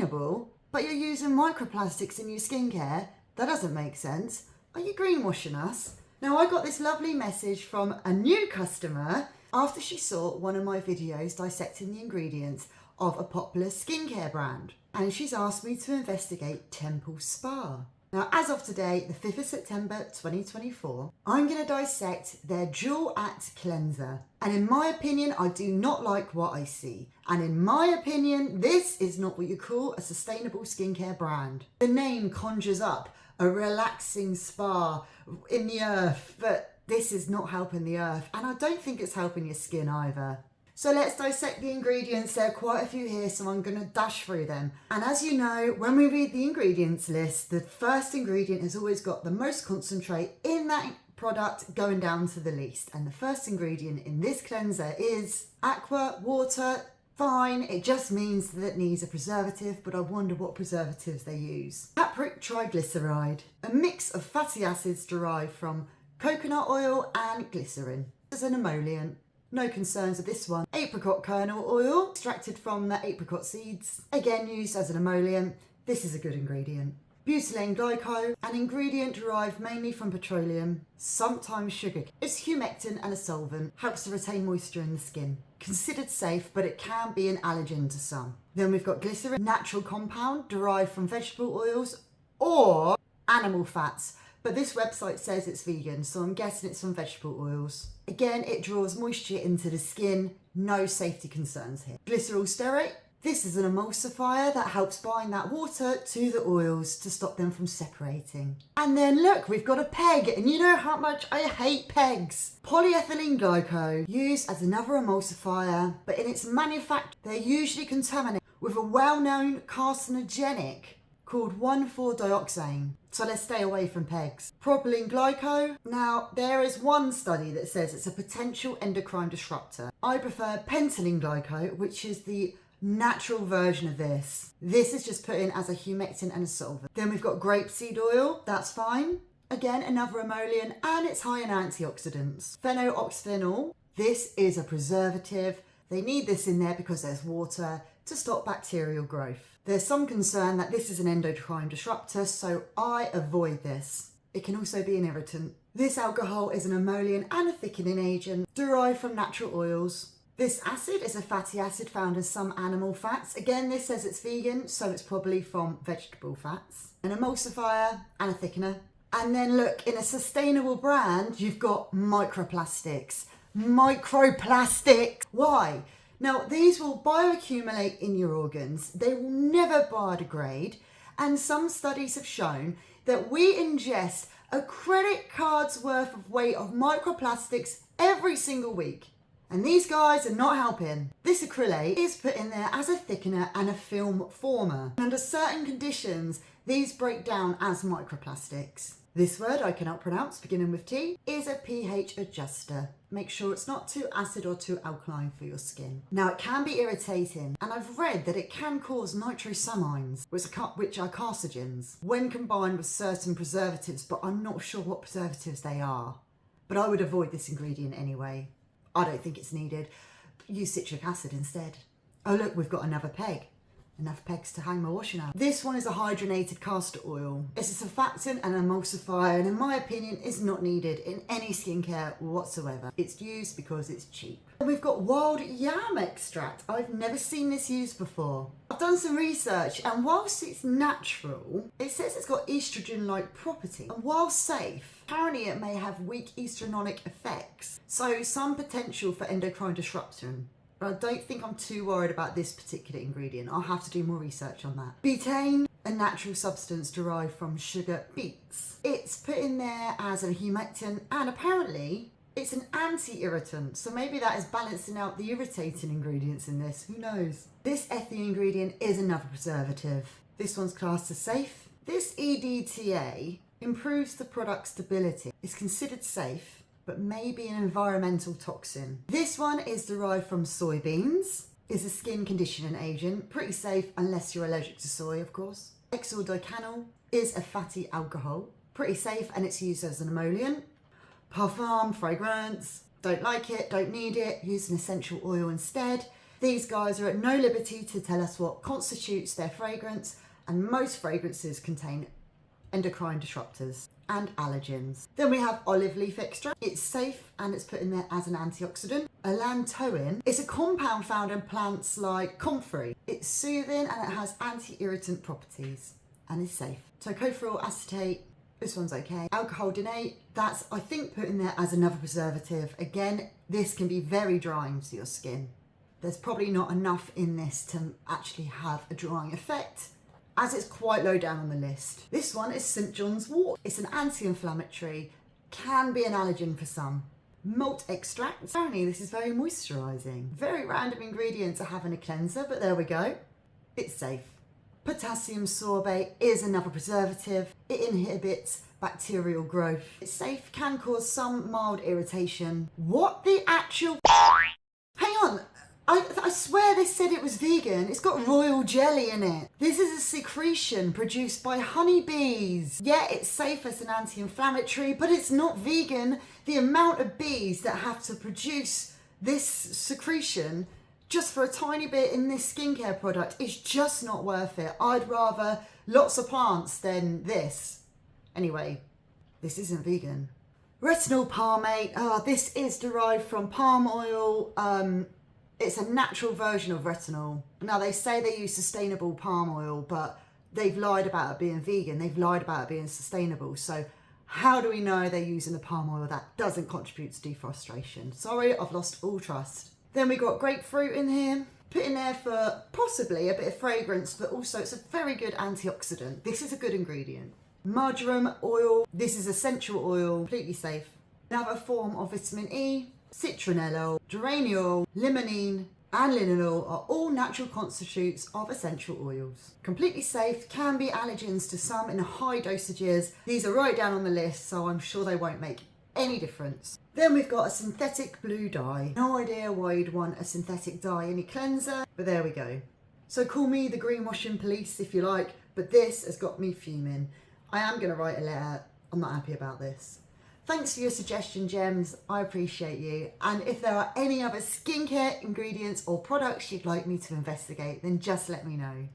sustainable, but you're using microplastics in your skincare? That doesn't make sense. Are you greenwashing us? Now, I got this lovely message from a new customer after she saw one of my videos dissecting the ingredients of a popular skincare brand. And she's asked me to investigate Temple Spa. Now, as of today, the 5th of September 2024, I'm going to dissect their Dual Act Cleanser. And in my opinion, I do not like what I see. And in my opinion, this is not what you call a sustainable skincare brand. The name conjures up a relaxing spa in the earth, but this is not helping the earth, and I don't think it's helping your skin either. So let's dissect the ingredients. There are quite a few here, so I'm going to dash through them. And as you know, when we read the ingredients list, the first ingredient has always got the most concentrate in that product going down to the least. And the first ingredient in this cleanser is aqua, water. Fine, it just means that it needs a preservative, but I wonder what preservatives they use. Capric triglyceride, a mix of fatty acids derived from coconut oil and glycerin. As an emollient. No concerns with this one. Apricot kernel oil, extracted from the apricot seeds, again used as an emollient. This is a good ingredient. Butylene glycol, an ingredient derived mainly from petroleum, sometimes sugar. It's humectant and a solvent, helps to retain moisture in the skin. Considered safe, but it can be an allergen to some. Then we've got glycerin, natural compound derived from vegetable oils or animal fats. But this website says it's vegan, so I'm guessing it's from vegetable oils. Again, it draws moisture into the skin, no safety concerns here. Glycerol stearate. This is an emulsifier that helps bind that water to the oils to stop them from separating. And then look, we've got a PEG, and you know how much I hate PEGs. Polyethylene glycol, used as another emulsifier, but in its manufacture, they're usually contaminated with a well-known carcinogenic called 1,4-dioxane. So let's stay away from PEGs. Propylene glycol. Now, there is one study that says it's a potential endocrine disruptor. I prefer pentylene glycol, which is the natural version of this. This is just put in as a humectant and a solvent. Then we've got grapeseed oil. That's fine. Again, another emollient, and it's high in antioxidants. Phenolphthalein. This is a preservative. They need this in there because there's water to stop bacterial growth. There's some concern that this is an endocrine disruptor, so I avoid this. It can also be an irritant. This alcohol is an emollient and a thickening agent derived from natural oils. This acid is a fatty acid found in some animal fats. Again, this says it's vegan, so it's probably from vegetable fats. An emulsifier and a thickener. And then look, in a sustainable brand, you've got microplastics. Microplastics. Why? Now, these will bioaccumulate in your organs. They will never biodegrade. And some studies have shown that we ingest a credit card's worth of weight of microplastics every single week. And these guys are not helping. This acrylate is put in there as a thickener and a film former. Under certain conditions, these break down as microplastics. This word I cannot pronounce, beginning with T, is a pH adjuster. Make sure it's not too acid or too alkaline for your skin. Now, it can be irritating, and I've read that it can cause nitrosamines, which are carcinogens, when combined with certain preservatives, but I'm not sure what preservatives they are. But I would avoid this ingredient anyway. I don't think it's needed. Use citric acid instead. Oh look, we've got another PEG. Enough pegs to hang my washing out. This one is a hydrogenated castor oil. It's a surfactant and emulsifier, and in my opinion is not needed in any skincare whatsoever. It's used because it's cheap. And we've got wild yam extract. I've never seen this used before. I've done some research, and whilst it's natural, it says it's got estrogen-like property. And while safe, apparently it may have weak estrogenic effects. So some potential for endocrine disruption. But I don't think I'm too worried about this particular ingredient. I'll have to do more research on that. Betaine, a natural substance derived from sugar beets. It's put in there as a humectant, and apparently it's an anti-irritant. So maybe that is balancing out the irritating ingredients in this. Who knows? This ethylene ingredient is another preservative. This one's classed as safe. This EDTA improves the product stability. It's considered safe, but may be an environmental toxin. This one is derived from soybeans, is a skin conditioning agent, pretty safe unless you're allergic to soy, of course. Hexyldecanol is a fatty alcohol, pretty safe, and it's used as an emollient. Parfum, fragrance, don't like it, don't need it, use an essential oil instead. These guys are at no liberty to tell us what constitutes their fragrance, and most fragrances contain endocrine disruptors and allergens. Then we have olive leaf extract. It's safe and it's put in there as an antioxidant. Allantoin is a compound found in plants like comfrey. It's soothing and it has anti-irritant properties and is safe. Tocopherol acetate, this one's okay. Alcohol denate, that's I think put in there as another preservative. Again, this can be very drying to your skin. There's probably not enough in this to actually have a drying effect, as it's quite low down on the list. This one is St. John's wort. It's an anti-inflammatory, can be an allergen for some. Malt extract, apparently this is very moisturising. Very random ingredients to have in a cleanser, but there we go. It's safe. Potassium sorbate is another preservative. It inhibits bacterial growth. It's safe, can cause some mild irritation. What the actual... Hang on. I swear this said it was vegan. It's got royal jelly in it. This is a secretion produced by honeybees. Yeah, it's safe as an anti-inflammatory, but it's not vegan. The amount of bees that have to produce this secretion just for a tiny bit in this skincare product is just not worth it. I'd rather lots of plants than this. Anyway, this isn't vegan. Retinol palmate. This is derived from palm oil. It's a natural version of retinol. Now, they say they use sustainable palm oil, but they've lied about it being vegan. They've lied about it being sustainable. So how do we know they're using the palm oil that doesn't contribute to deforestation? Sorry, I've lost all trust. Then we got grapefruit in here. Put in there for possibly a bit of fragrance, but also it's a very good antioxidant. This is a good ingredient. Marjoram oil. This is essential oil, completely safe. Another form of vitamin E. Citronella, geraniol, limonene and linalool are all natural constitutes of essential oils. Completely safe, can be allergens to some in high dosages. These are right down on the list, so I'm sure they won't make any difference. Then we've got a synthetic blue dye. No idea why you'd want a synthetic dye in your cleanser, but there we go. So call me the greenwashing police if you like, but this has got me fuming. I am going to write a letter. I'm not happy about this. Thanks for your suggestion, Gems. I appreciate you. And if there are any other skincare ingredients or products you'd like me to investigate, then just let me know.